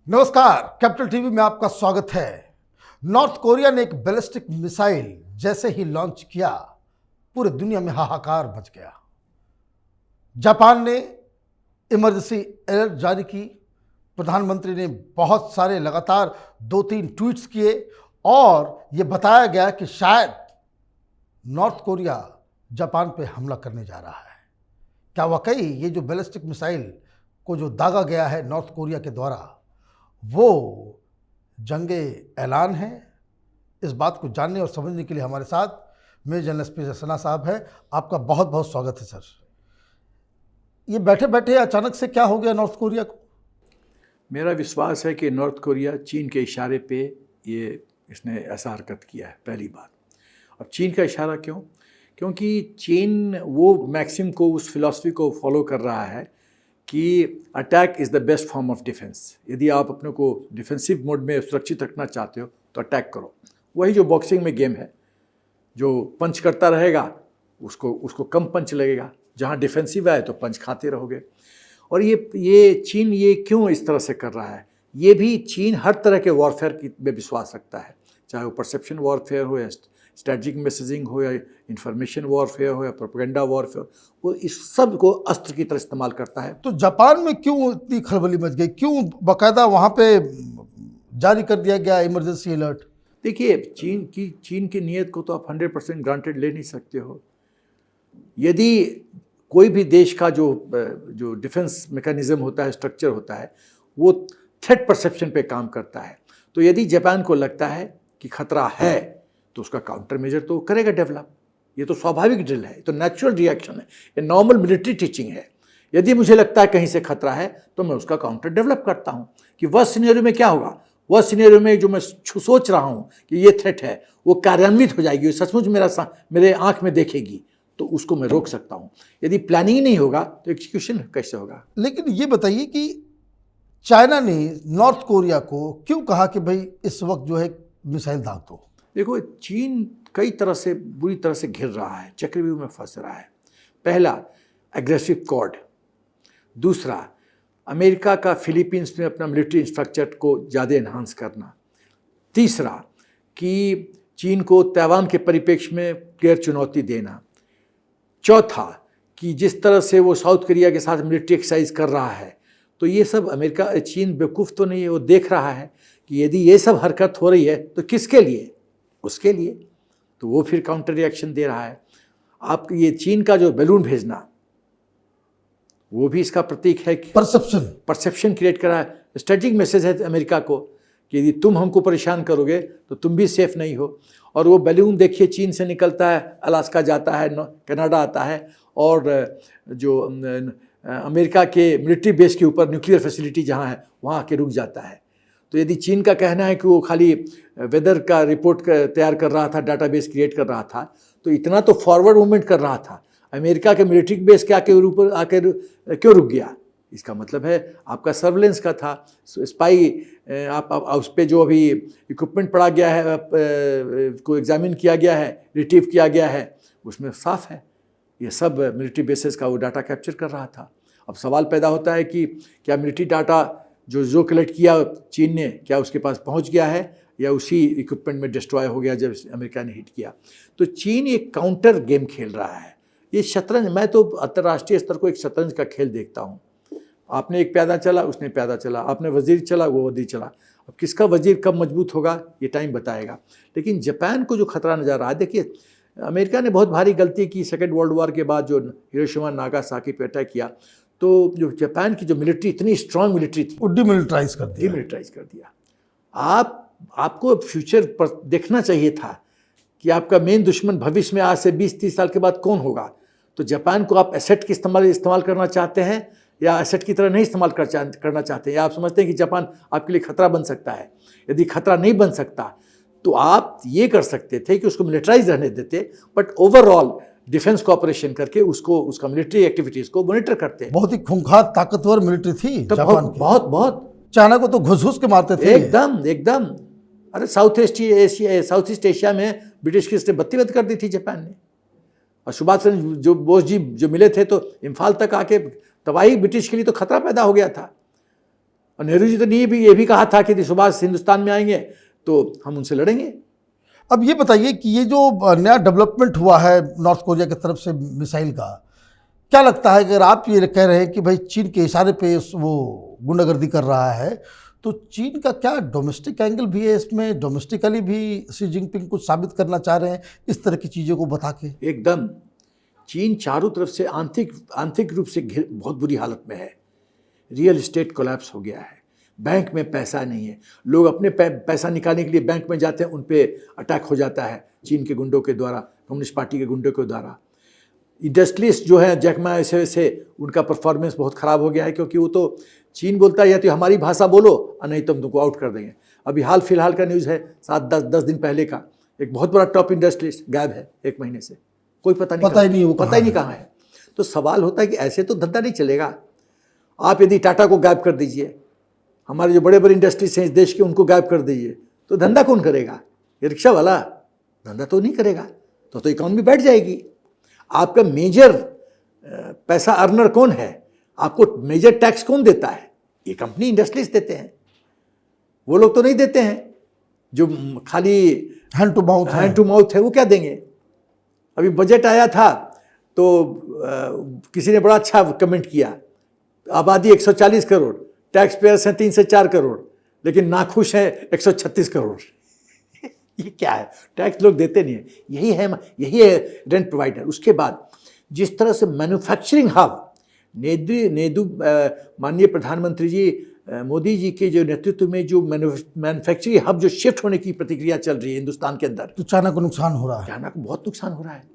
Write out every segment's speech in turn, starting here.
नमस्कार, capital TV में आपका स्वागत है। नॉर्थ कोरिया ने एक बैलिस्टिक मिसाइल जैसे ही लॉन्च किया, पूरी दुनिया में हाहाकार मच गया। जापान ने इमरजेंसी अलर्ट जारी की, प्रधानमंत्री ने बहुत सारे लगातार 2-3 ट्वीट्स किए और यह बताया गया कि शायद नॉर्थ कोरिया जापान पे हमला करने जा रहा है। क्या वाकई ये जो बैलिस्टिक मिसाइल को जो दागा गया है नॉर्थ कोरिया के द्वारा, वो जंगे ऐलान है? इस बात को जानने और समझने के लिए हमारे साथ मेरे जर्नलिस्ट पी सना साहब हैं। आपका बहुत बहुत स्वागत है सर। ये बैठे बैठे अचानक से क्या हो गया नॉर्थ कोरिया को? मेरा विश्वास है कि नॉर्थ कोरिया चीन के इशारे पे इसने ऐसा हरकत किया है, पहली बात। अब चीन का इशारा क्यों? क्योंकि चीन वो मैक्सिम को, उस फिलॉसफी को फॉलो कर रहा है कि attack is the best form of defence. यदि आप अपने को डिफेंसिव मोड में सुरक्षित रखना चाहते हो तो अटैक करो। वही जो बॉक्सिंग में गेम है, जो पंच करता रहेगा उसको कम पंच लगेगा, जहाँ डिफेंसिव आए तो पंच खाते रहोगे। और ये चीन ये क्यों इस तरह से कर रहा है? ये भी चीन हर तरह के वॉरफेयर में विश्वास रखता है, चाहे वो परसेप्शन वॉरफेयर हो या स्ट्रेटजिक मैसेजिंग हो या इंफॉर्मेशन वॉरफेयर हो या प्रोपेगेंडा वॉरफेयर, वो इस सब को अस्त्र की तरह इस्तेमाल करता है। तो जापान में क्यों इतनी खलबली मच गई? क्यों बाकायदा वहाँ पे जारी कर दिया गया इमरजेंसी अलर्ट? देखिए, चीन की नीयत को तो आप 100% ग्रांटेड ले नहीं सकते हो। यदि कोई भी देश का जो डिफेंस मैकेनिज्म होता है, स्ट्रक्चर होता है, वो थ्रेट परसेप्शन पे काम करता है। तो यदि जापान को लगता है कि खतरा है तो उसका काउंटर मेजर तो करेगा डेवलप। ये तो स्वाभाविक ड्रिल है, ये तो नेचुरल रिएक्शन है, ये नॉर्मल मिलिट्री टीचिंग है। यदि मुझे लगता है कहीं से खतरा है तो मैं उसका काउंटर डेवलप करता हूँ कि वह सिनेरियो में क्या होगा। वह सिनेरियो में जो मैं सोच रहा हूँ कि ये थ्रेट है, वो कार्यान्वित हो जाएगी, सचमुच मेरे आँख में देखेगी, तो उसको मैं रोक सकता हूँ। यदि प्लानिंग नहीं होगा तो एग्जीक्यूशन कैसे होगा? लेकिन ये बताइए कि चाइना ने नॉर्थ कोरिया को क्यों कहा कि भाई इस वक्त जो है मिसाइल दाग दो? देखो, चीन कई तरह से बुरी तरह से घिर रहा है, चक्रव्यूह में फंस रहा है। पहला, एग्रेसिव कॉर्ड। दूसरा, अमेरिका का फिलीपींस में अपना मिलिट्री स्ट्रक्चर को ज़्यादा एनहांस करना। तीसरा, कि चीन को ताइवान के परिप्रेक्ष्य में क्लियर चुनौती देना। चौथा, कि जिस तरह से वो साउथ कोरिया के साथ मिलिट्री एक्सरसाइज कर रहा है, तो ये सब चीन बेवकूफ़ तो नहीं है, वो देख रहा है कि यदि ये सब हरकत हो रही है तो किसके लिए? उसके लिए। तो वो फिर काउंटर रिएक्शन दे रहा है। आप ये चीन का जो बैलून भेजना, वो भी इसका प्रतीक है कि परसेप्शन क्रिएट कर रहा है। स्ट्रेटेजिक मैसेज है अमेरिका को कि यदि तुम हमको परेशान करोगे तो तुम भी सेफ नहीं हो। और वो बैलून देखिए, चीन से निकलता है, अलास्का जाता है, कनाडा आता है, और जो अमेरिका के मिलिट्री बेस के ऊपर न्यूक्लियर फैसिलिटी जहाँ है वहाँ आके रुक जाता है। तो यदि चीन का कहना है कि वो खाली वेदर का रिपोर्ट तैयार कर रहा था, डाटाबेस क्रिएट कर रहा था, तो इतना तो फॉरवर्ड मूवमेंट कर रहा था। अमेरिका के मिलिट्री बेस के ऊपर आकर क्यों रुक गया? इसका मतलब है आपका सर्वेलेंस का था, स्पाई। आप उस पर जो अभी इक्विपमेंट पड़ा गया है, को एग्जामिन किया गया है, रिट्रीव किया गया है, उसमें साफ है ये सब मिलिट्री बेसेस का वो डाटा कैप्चर कर रहा था। अब सवाल पैदा होता है कि क्या मिलिट्री डाटा जो कलेक्ट किया चीन ने, क्या उसके पास पहुंच गया है या उसी इक्विपमेंट में डिस्ट्रॉय हो गया जब अमेरिका ने हिट किया? तो चीन एक काउंटर गेम खेल रहा है। ये शतरंज, मैं तो अंतर्राष्ट्रीय स्तर को एक शतरंज का खेल देखता हूँ। आपने एक प्यादा चला, उसने प्यादा चला, आपने वजीर चला, वो वजीर चला। अब किसका वजीर कब मजबूत होगा ये टाइम बताएगा। लेकिन जापान को जो खतरा नजर आ रहा है, देखिए अमेरिका ने बहुत भारी गलती की सेकेंड वर्ल्ड वॉर के बाद, जो हिरोशिमा नागासाकी पे अटैक किया, तो जो जापान की जो मिलिट्री, इतनी स्ट्रांग मिलिट्री थी, डिमिलिटराइज कर दिया। आपको फ्यूचर पर देखना चाहिए था कि आपका मेन दुश्मन भविष्य में आज से 20-30 साल के बाद कौन होगा। तो जापान को आप एसेट की इस्तेमाल करना चाहते हैं या एसेट की तरह नहीं इस्तेमाल करना चाहते हैं, या आप समझते हैं कि जापान आपके लिए खतरा बन सकता है? यदि खतरा नहीं बन सकता तो आप ये कर सकते थे कि उसको मिलिटराइज रहने देते, बट ओवरऑल डिफेंस कोऑपरेशन करके उसका मिलिट्री एक्टिविटीज को मॉनिटर करते हैं। बहुत ही खूंखार ताकतवर मिलिट्री थी तो जापान की। बहुत चाइना को तो घुस के मारते थे एकदम। अरे साउथ ईस्ट एशिया में ब्रिटिश की बत्ती कर दी थी जापान ने। और सुभाष चंद्र बोस जी जो मिले थे तो इम्फाल तक आके तबाही, ब्रिटिश के लिए तो खतरा पैदा हो गया था। और नेहरू जी तो ये भी कहा था कि सुभाष हिंदुस्तान में आएंगे तो हम उनसे लड़ेंगे। अब ये बताइए कि ये जो नया डेवलपमेंट हुआ है नॉर्थ कोरिया की तरफ से मिसाइल का, क्या लगता है, अगर आप ये कह रहे हैं कि भाई चीन के इशारे पे वो गुंडागर्दी कर रहा है, तो चीन का क्या डोमेस्टिक एंगल भी है इसमें? डोमेस्टिकली भी शी जिनपिंग कुछ साबित करना चाह रहे हैं इस तरह की चीज़ों को बता के? एकदम। चीन चारों तरफ से आंतरिक रूप से बहुत बुरी हालत में है। रियल एस्टेट कोलैप्स हो गया है, बैंक में पैसा नहीं है, लोग अपने पैसा निकालने के लिए बैंक में जाते हैं, उन पे अटैक हो जाता है चीन के गुंडों के द्वारा, कम्युनिस्ट पार्टी के गुंडों के द्वारा। इंडस्ट्रियलिस्ट जो है जैकमा ऐसे उनका परफॉर्मेंस बहुत ख़राब हो गया है, क्योंकि वो तो चीन बोलता है या तो हमारी भाषा बोलो और नहीं तो हम तुमको आउट कर देंगे। अभी हाल फिलहाल का न्यूज़ है 7-10 दिन पहले का, एक बहुत बड़ा टॉप इंडस्ट्रियलिस्ट गायब है 1 महीने से, कोई पता ही नहीं कहाँ है। तो सवाल होता है कि ऐसे तो धंधा नहीं चलेगा। आप यदि टाटा को गायब कर दीजिए, हमारे जो बड़े बड़े इंडस्ट्रीज हैं इस देश के, उनको गायब कर दीजिए, तो धंधा कौन करेगा? ये रिक्शा वाला धंधा तो नहीं करेगा, तो इकॉनमी बैठ जाएगी। आपका मेजर पैसा अर्नर कौन है? आपको मेजर टैक्स कौन देता है? ये कंपनी इंडस्ट्रीज देते हैं, वो लोग तो नहीं देते हैं। जो खाली हैंड टू माउथ है वो क्या देंगे? अभी बजट आया था तो किसी ने बड़ा अच्छा कमेंट किया, आबादी 140 करोड़, टैक्स पेयर्स हैं 3 से 4 करोड़, लेकिन नाखुश हैं 136 करोड़। ये क्या है? टैक्स लोग देते नहीं है। यही है रेंट प्रोवाइडर। उसके बाद जिस तरह से मैन्युफैक्चरिंग हब माननीय प्रधानमंत्री जी मोदी जी के जो नेतृत्व में जो मैन्युफैक्चरिंग हब जो शिफ्ट होने की प्रतिक्रिया चल रही है हिंदुस्तान के अंदर, तो चाइना को नुकसान हो रहा है। चाइना को बहुत नुकसान हो रहा है।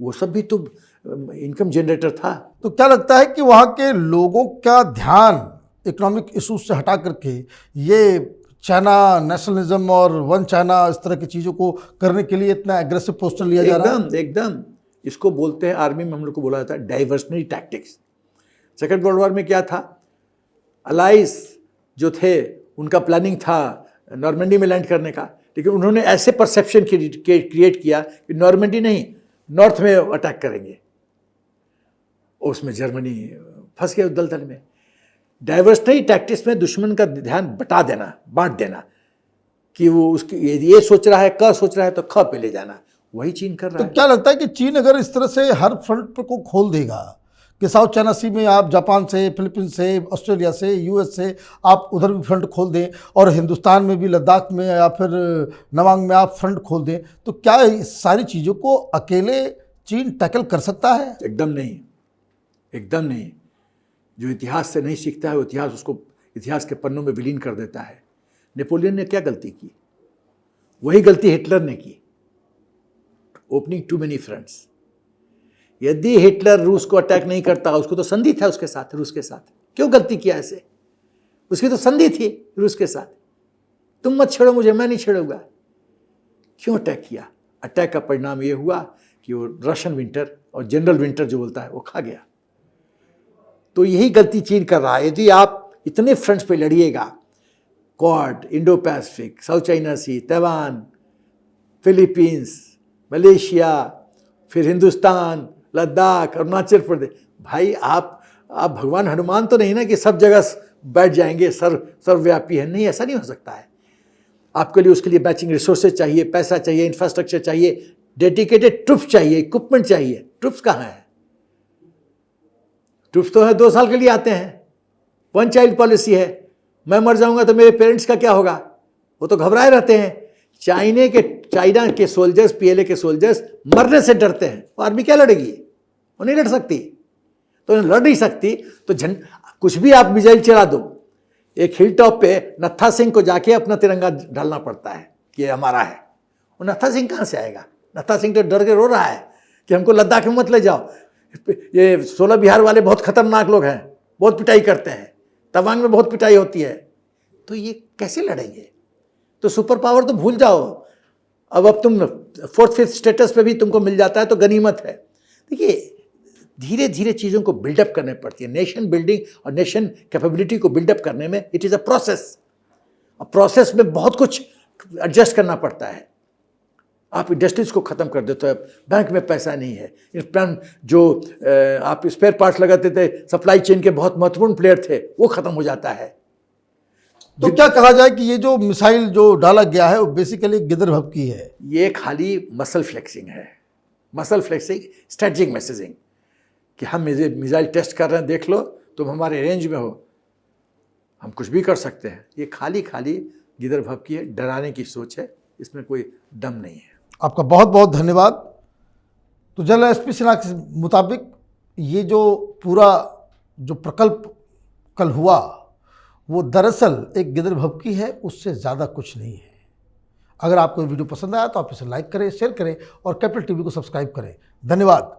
वो सब भी तो इनकम जनरेटर था। तो क्या लगता है कि वहाँ के लोगों का ध्यान इकोनॉमिक इशूज से हटा करके ये चाइना नेशनलिज्म और वन चाइना इस तरह की चीज़ों को करने के लिए इतना एग्रेसिव पोस्टर लिया जा रहा है? एकदम। इसको बोलते हैं, आर्मी में हम लोग को बोला जाता है डाइवर्सनरी टैक्टिक्स। सेकेंड वर्ल्ड वॉर में क्या था? अलाइज जो थे उनका प्लानिंग था नॉर्मंडी में लैंड करने का, लेकिन उन्होंने ऐसे परसेप्शन क्रिएट किया कि नॉर्मंडी नहीं, नॉर्थ में अटैक करेंगे। उसमें जर्मनी फंस गया दलदल में। डाइवर्सनरी टैक्टिक्स में दुश्मन का ध्यान बांट देना कि वो उसकी ये सोच रहा है, क सोच रहा है तो ख पे ले जाना, वही चीन कर रहा है। तो क्या लगता है कि चीन अगर इस तरह से हर फ्रंट पर को खोल देगा कि साउथ चाइना सी में आप जापान से, फिलीपीन से, ऑस्ट्रेलिया से, यूएस से आप उधर भी फ्रंट खोल दें, और हिंदुस्तान में भी लद्दाख में या फिर नवांग में आप फ्रंट खोल दें, तो क्या इस सारी चीज़ों को अकेले चीन टैकल कर सकता है? एकदम नहीं। जो इतिहास से नहीं सीखता है वो इतिहास के पन्नों में विलीन कर देता है। नेपोलियन ने क्या गलती की? वही गलती हिटलर ने की, ओपनिंग टू मेनी फ्रंट्स। यदि हिटलर रूस को अटैक नहीं करता, उसको तो संधि था उसके साथ, रूस के साथ, क्यों गलती किया ऐसे? उसकी तो संधि थी रूस के साथ, तुम मत छेड़ो मुझे, मैं नहीं छेड़ूंगा। क्यों अटैक किया? अटैक का परिणाम ये हुआ कि वो रशियन विंटर और जनरल विंटर जो बोलता है वो खा गया। तो यही गलती चीन कर रहा है। यदि आप इतने फ्रंट्स पे लड़िएगा, Quad, Indo Pacific, South China Sea, Taiwan, Philippines, Malaysia, फिर हिंदुस्तान, लद्दाख, अरुणाचल प्रदेश, भाई आप भगवान हनुमान तो नहीं ना कि सब जगह बैठ जाएंगे, सर्वव्यापी है। नहीं, ऐसा नहीं हो सकता है। आपके लिए उसके लिए मैचिंग रिसोर्सेज चाहिए, पैसा चाहिए, इंफ्रास्ट्रक्चर चाहिए, डेडिकेटेड ट्रुप्स चाहिए, इक्विपमेंट चाहिए। ट्रुप्स कहाँ है? ट्रुप्स तो है 2 साल के लिए आते हैं। 1 चाइल्ड पॉलिसी है। मैं मर जाऊंगा तो मेरे पेरेंट्स का क्या होगा? वो तो घबराए रहते हैं। चाइना के सोल्जर्स, पीएलए के सोल्जर्स मरने से डरते हैं। वो आर्मी क्या लड़ेगी? वो नहीं लड़ सकती। तो लड़ नहीं सकती तो कुछ भी आप मिसाइल चला दो, एक हिल टॉप पे नत्था सिंह को जाके अपना तिरंगा डालना पड़ता है कि ये हमारा है। वो नत्था सिंह कहाँ से आएगा? नत्था सिंह तो डर के रो रहा है कि हमको लद्दाख में मत ले जाओ, ये 16 बिहार वाले बहुत खतरनाक लोग हैं, बहुत पिटाई करते हैं, तवांग में बहुत पिटाई होती है। तो ये कैसे लड़ेंगे? तो सुपर पावर तो भूल जाओ। अब तुम 4th 5th स्टेटस पे भी तुमको मिल जाता है तो गनीमत है। देखिए, धीरे धीरे चीज़ों को बिल्डअप करने पड़ती है। नेशन बिल्डिंग और नेशन कैपेबिलिटी को बिल्डअप करने में इट इज़ अ प्रोसेस। और प्रोसेस में बहुत कुछ एडजस्ट करना पड़ता है। आप इंडस्ट्रीज को ख़त्म कर देते हो, बैंक में पैसा नहीं है, जो आप स्पेयर पार्ट्स लगाते थे, सप्लाई चेन के बहुत महत्वपूर्ण प्लेयर थे, वो ख़त्म हो जाता है। तो क्या कहा जाए कि ये जो मिसाइल जो डाला गया है वो बेसिकली गिदर भभकी है? ये खाली मसल फ्लेक्सिंग है, मसल फ्लेक्सिंग, स्ट्रेटजिक मैसेजिंग कि हम मिसाइल टेस्ट कर रहे हैं, देख लो तुम हमारे रेंज में हो, हम कुछ भी कर सकते हैं। ये खाली गिदर भभकी है, डराने की सोच है, इसमें कोई दम नहीं है। आपका बहुत बहुत धन्यवाद। तो जनरल एसपी सिन्हा के मुताबिक ये जो पूरा जो प्रकल्प कल हुआ वो दरअसल एक गिदर भभकी है, उससे ज़्यादा कुछ नहीं है। अगर आपको वीडियो पसंद आया तो आप इसे लाइक करें, शेयर करें और कैपिटल टीवी को सब्सक्राइब करें। धन्यवाद।